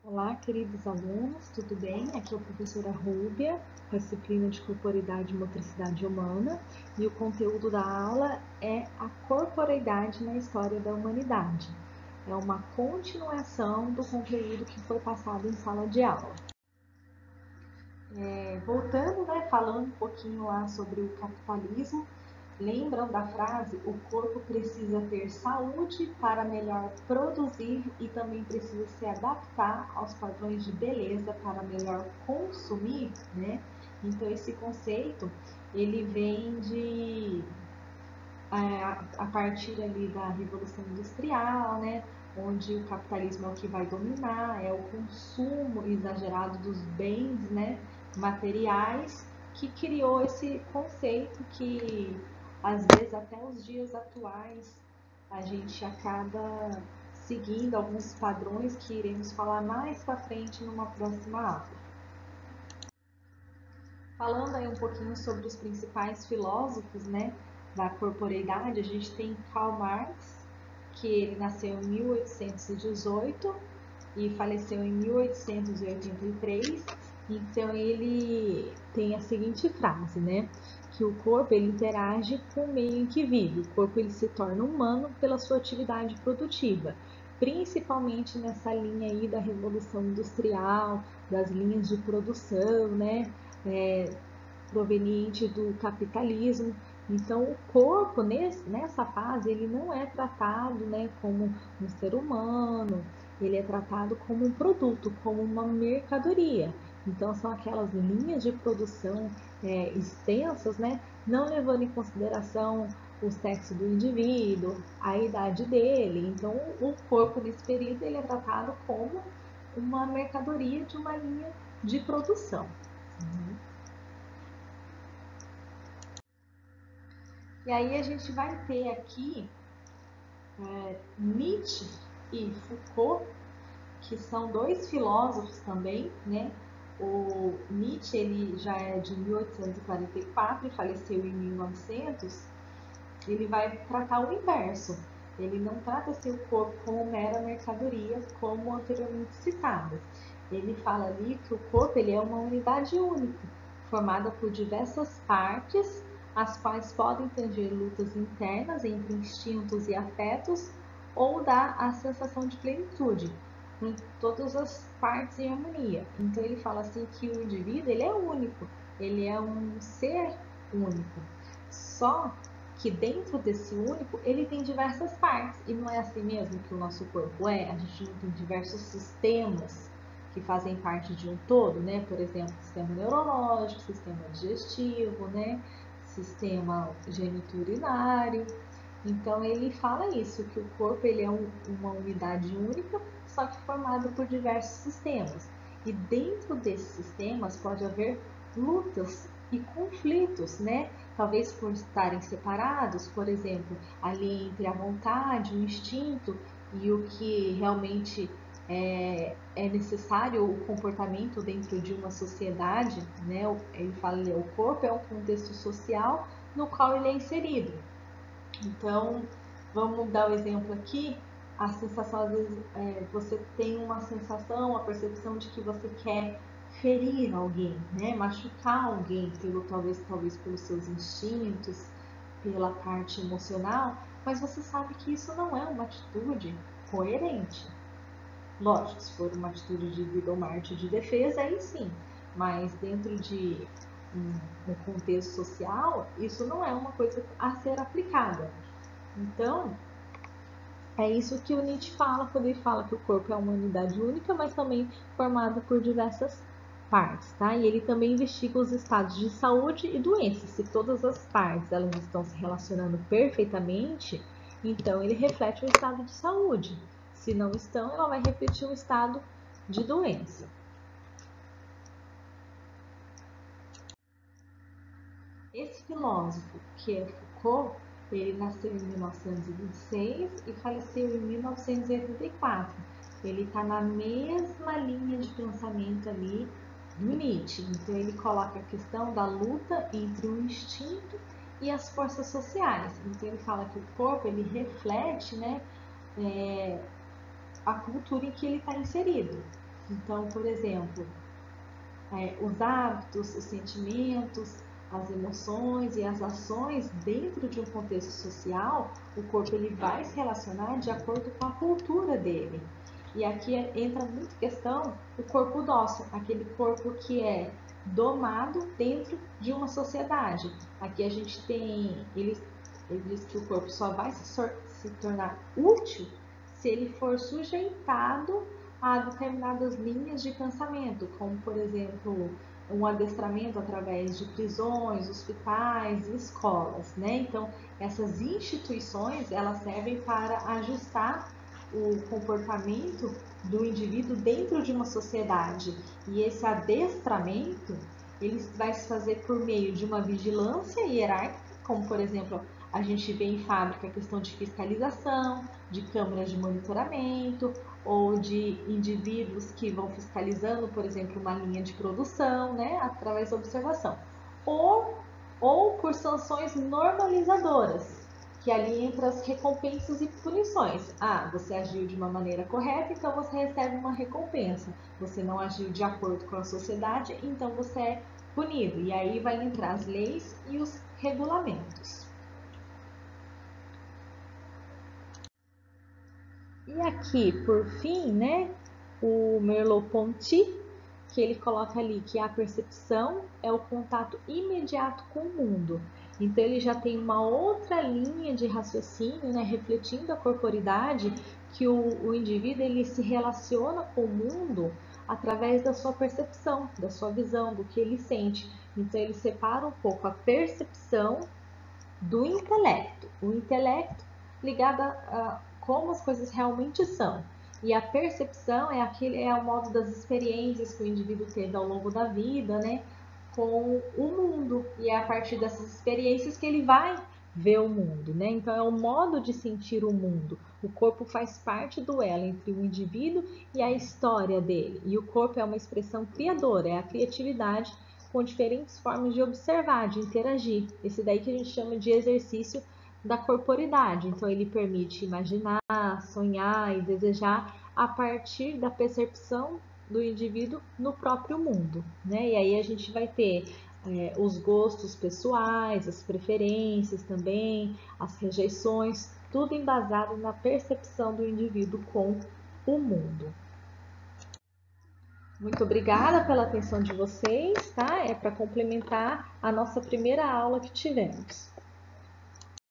Olá, queridos alunos, tudo bem? Aqui é a professora Rúbia, com a disciplina de Corporeidade e Motricidade Humana, e o conteúdo da aula é a corporeidade na história da humanidade. É uma continuação do conteúdo que foi passado em sala de aula. Voltando, falando um pouquinho lá sobre o capitalismo, lembram da frase: o corpo precisa ter saúde para melhor produzir e também precisa se adaptar aos padrões de beleza para melhor consumir, né? Então esse conceito ele vem a partir ali da Revolução Industrial, né? Onde o capitalismo é o que vai dominar, é o consumo exagerado dos bens, né, materiais, que criou esse conceito que às vezes até os dias atuais a gente acaba seguindo alguns padrões que iremos falar mais para frente numa próxima aula. Falando aí um pouquinho sobre os principais filósofos, né, da corporeidade, a gente tem Karl Marx, que ele nasceu em 1818 e faleceu em 1883. Então ele tem a seguinte frase, né, que o corpo ele interage com o meio em que vive. O corpo ele se torna humano pela sua atividade produtiva, principalmente nessa linha aí da Revolução Industrial, das linhas de produção, né, proveniente do capitalismo. Então, o corpo, nessa fase, ele não é tratado, né, como um ser humano, ele é tratado como um produto, como uma mercadoria. Então, são aquelas linhas de produção extensas, né, não levando em consideração o sexo do indivíduo, a idade dele. Então, o corpo, nesse período, ele é tratado como uma mercadoria de uma linha de produção. E aí a gente vai ter aqui Nietzsche e Foucault, que são dois filósofos também, né? O Nietzsche ele já é de 1844 e faleceu em 1900. Ele vai tratar o inverso. Ele não trata seu corpo como mera mercadoria, como anteriormente citado. Ele fala ali que o corpo ele é uma unidade única, formada por diversas partes, as quais podem tanger lutas internas entre instintos e afetos ou dar a sensação de plenitude, com todas as partes em harmonia. Então ele fala assim que o indivíduo ele é único, ele é um ser único. Só que dentro desse único ele tem diversas partes, e não é assim mesmo que o nosso corpo é? A gente não tem diversos sistemas que fazem parte de um todo, né? Por exemplo, sistema neurológico, sistema digestivo, né? Sistema geniturinário. Então ele fala isso, que o corpo ele é uma unidade única, só que formado por diversos sistemas. E dentro desses sistemas pode haver lutas e conflitos, né? Talvez por estarem separados, por exemplo, ali entre a vontade, o instinto e o que realmente é necessário, o comportamento dentro de uma sociedade, né? Ele fala que o corpo é um contexto social no qual ele é inserido. Então, vamos dar o exemplo aqui. A sensação, às vezes, você tem uma sensação, a percepção de que você quer ferir alguém, né? Machucar alguém, talvez pelos seus instintos, pela parte emocional, mas você sabe que isso não é uma atitude coerente. Lógico, se for uma atitude de vida ou morte de defesa, aí sim, mas dentro de um contexto social, isso não é uma coisa a ser aplicada. Então, é isso que o Nietzsche fala quando ele fala que o corpo é uma unidade única, mas também formada por diversas partes, tá? E ele também investiga os estados de saúde e doença. Se todas as partes elas estão se relacionando perfeitamente, então ele reflete o estado de saúde. Se não estão, ela vai refletir o estado de doença. Esse filósofo, que é Foucault, ele nasceu em 1926 e faleceu em 1984. Ele está na mesma linha de pensamento ali do Nietzsche. Então ele coloca a questão da luta entre o instinto e as forças sociais. Então ele fala que o corpo ele reflete, né, a cultura em que ele está inserido. Então, por exemplo, os hábitos, os sentimentos, as emoções e as ações dentro de um contexto social, o corpo ele vai se relacionar de acordo com a cultura dele. E aqui entra muito questão o corpo dócil, aquele corpo que é domado dentro de uma sociedade. Aqui a gente tem, ele diz que o corpo só vai se tornar útil se ele for sujeitado a determinadas linhas de pensamento, como por exemplo um adestramento através de prisões, hospitais e escolas, né? Então essas instituições elas servem para ajustar o comportamento do indivíduo dentro de uma sociedade, e esse adestramento ele vai se fazer por meio de uma vigilância hierárquica, como por exemplo a gente vê em fábrica a questão de fiscalização, de câmeras de monitoramento, ou de indivíduos que vão fiscalizando, por exemplo, uma linha de produção, né, através da observação, ou por sanções normalizadoras, que ali entra as recompensas e punições. Ah, você agiu de uma maneira correta, então você recebe uma recompensa. Você não agiu de acordo com a sociedade, então você é punido. E aí vai entrar as leis e os regulamentos. E aqui, por fim, né, o Merleau-Ponty, que ele coloca ali que a percepção é o contato imediato com o mundo. Então ele já tem uma outra linha de raciocínio, né, refletindo a corporidade, que o indivíduo ele se relaciona com o mundo através da sua percepção, da sua visão, do que ele sente. Então ele separa um pouco a percepção do intelecto. O intelecto ligado a como as coisas realmente são. E a percepção é o modo das experiências que o indivíduo teve ao longo da vida, né, com o mundo. E é a partir dessas experiências que ele vai ver o mundo, né? Então é o modo de sentir o mundo. O corpo faz parte do elo entre o indivíduo e a história dele. E o corpo é uma expressão criadora, é a criatividade com diferentes formas de observar, de interagir. Esse daí que a gente chama de exercício da corporidade. Então ele permite imaginar, sonhar e desejar a partir da percepção do indivíduo no próprio mundo, né? E aí a gente vai ter os gostos pessoais, as preferências também, as rejeições, tudo embasado na percepção do indivíduo com o mundo. Muito obrigada pela atenção de vocês, tá? É para complementar a nossa primeira aula que tivemos.